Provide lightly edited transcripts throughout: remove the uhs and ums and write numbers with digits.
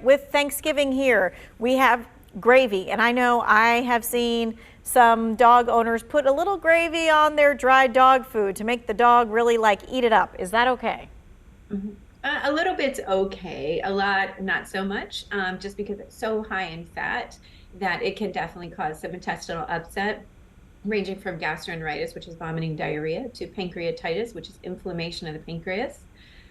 with Thanksgiving here, we have gravy, and I know I have seen some dog owners put a little gravy on their dry dog food to make the dog really like eat it up. Is that okay? Mhm. A little bit's okay, a lot, not so much, just because it's so high in fat that it can definitely cause some intestinal upset, ranging from gastroenteritis, which is vomiting diarrhea, to pancreatitis, which is inflammation of the pancreas.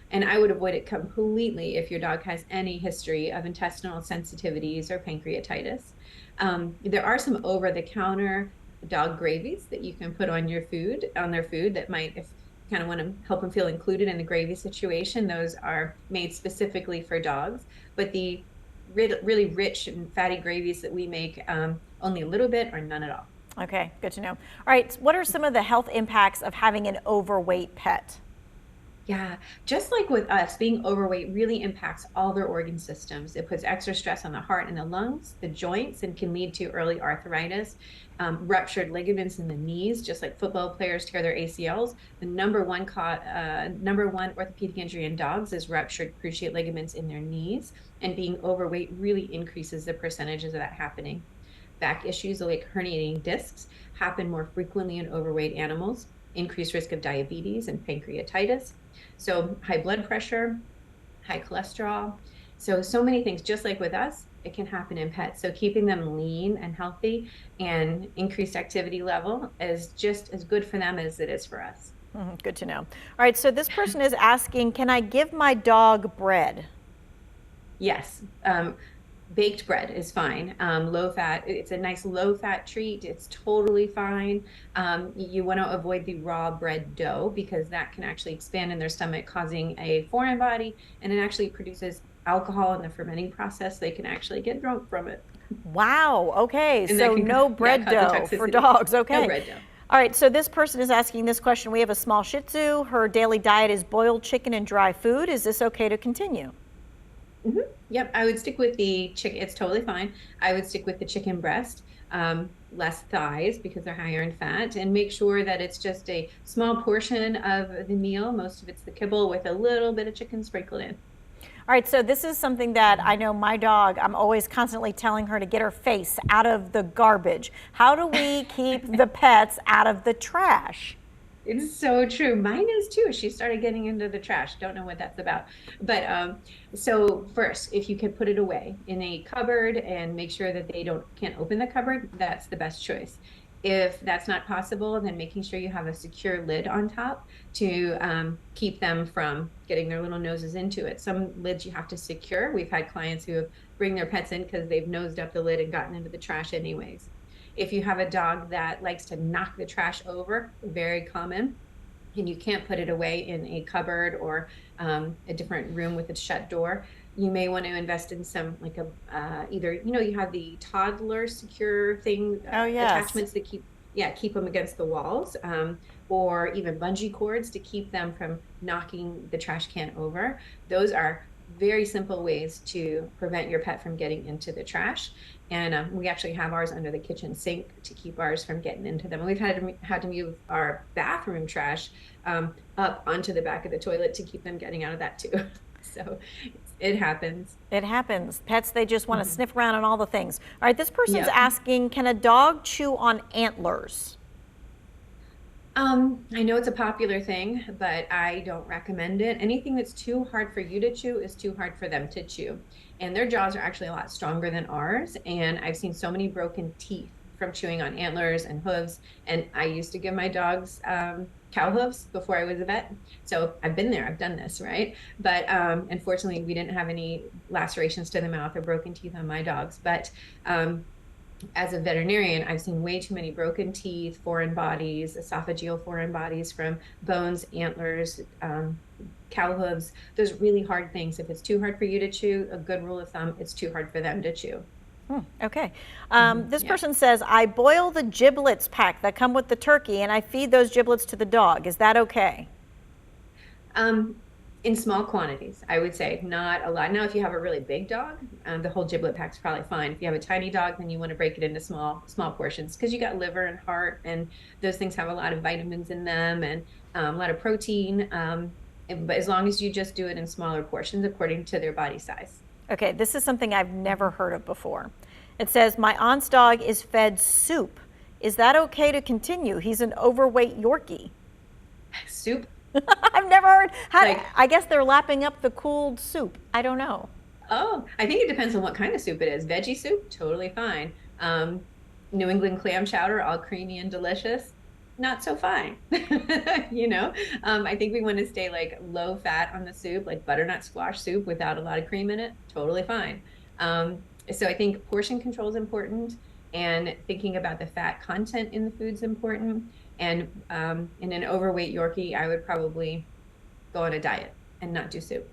And I would avoid it completely if your dog has any history of intestinal sensitivities or pancreatitis. There are some over-the-counter dog gravies that you can put on your food, on their food, that might, if you kind of want to help them feel included in the gravy situation, those are made specifically for dogs. But the really rich and fatty gravies that we make, only a little bit or none at all. Okay, good to know. All right, what are some of the health impacts of having an overweight pet? Yeah, just like with us, being overweight really impacts all their organ systems. It puts extra stress on the heart and the lungs, the joints, and can lead to early arthritis, ruptured ligaments in the knees, just like football players tear their ACLs. The number one orthopedic injury in dogs is ruptured cruciate ligaments in their knees, and being overweight really increases the percentages of that happening. Back issues like herniating discs happen more frequently in overweight animals, increased risk of diabetes and pancreatitis. So high blood pressure, high cholesterol. So many things, just like with us, it can happen in pets. So keeping them lean and healthy and increased activity level is just as good for them as it is for us. Good to know. All right, so this person is asking, can I give my dog bread? Yes. Baked bread is fine. Low fat, it's a nice low fat treat. It's totally fine. You want to avoid the raw bread dough because that can actually expand in their stomach, causing a foreign body, and it actually produces alcohol in the fermenting process. They can actually get drunk from it. Wow, okay, And that so can, no yeah, bread cause the dough for toxicity. dogs, No okay. bread dough. All right, so this person is asking this question. We have a small Shih Tzu. Her daily diet is boiled chicken and dry food. Is this okay to continue? Hmm. Yep, I would stick with the chicken. It's totally fine. I would stick with the chicken breast, less thighs because they're higher in fat, and make sure that it's just a small portion of the meal. Most of it's the kibble with a little bit of chicken sprinkled in. All right, so this is something that I know my dog, I'm always constantly telling her to get her face out of the garbage. How do we keep the pets out of the trash? It's so true. Mine is too. She started getting into the trash. Don't know what that's about. But so first, if you can put it away in a cupboard and make sure that they can't open the cupboard, that's the best choice. If that's not possible, then making sure you have a secure lid on top to keep them from getting their little noses into it. Some lids you have to secure. We've had clients who have bring their pets in because they've nosed up the lid and gotten into the trash anyways. If you have a dog that likes to knock the trash over, very common, and you can't put it away in a cupboard or a different room with a shut door, you may want to invest in some like a either you have the toddler secure thing Oh, yes. attachments that keep them against the walls, or even bungee cords to keep them from knocking the trash can over. Those are very simple ways to prevent your pet from getting into the trash. And we actually have ours under the kitchen sink to keep ours from getting into them. And we've had to move our bathroom trash up onto the back of the toilet to keep them getting out of that too. So it happens. It happens. Pets, they just want to Mhm. sniff around on all the things. All right, this person's Yep. asking, can a dog chew on antlers? I know it's a popular thing, but I don't recommend it. Anything that's too hard for you to chew is too hard for them to chew. And their jaws are actually a lot stronger than ours. And I've seen so many broken teeth from chewing on antlers and hooves. And I used to give my dogs cow hooves before I was a vet. So I've been there, I've done this, right? But unfortunately, we didn't have any lacerations to the mouth or broken teeth on my dogs. But as a veterinarian, I've seen way too many broken teeth, foreign bodies, esophageal foreign bodies from bones, antlers, cow hooves, those really hard things. If it's too hard for you to chew, a good rule of thumb, it's too hard for them to chew. Okay. This Yeah. person says, I boil the giblets pack that come with the turkey and I feed those giblets to the dog. Is that okay? Um, in small quantities, I would say, not a lot. Now, if you have a really big dog, the whole giblet pack's probably fine. If you have a tiny dog, then you want to break it into small portions because you got liver and heart, and those things have a lot of vitamins in them and a lot of protein. But as long as you just do it in smaller portions according to their body size. Okay, this is something I've never heard of before. It says, my aunt's dog is fed soup. Is that okay to continue? He's an overweight Yorkie. Soup? I've never heard. Like, I guess they're lapping up the cooled soup. I don't know. oh, I think it depends on what kind of soup it is. Veggie soup, totally fine. New England clam chowder, all creamy and delicious, not so fine. You know, I think we want to stay like low fat on the soup, like butternut squash soup without a lot of cream in it, totally fine. So I think portion control is important, and thinking about the fat content in the food is important. And in an overweight Yorkie, I would probably go on a diet and not do soup.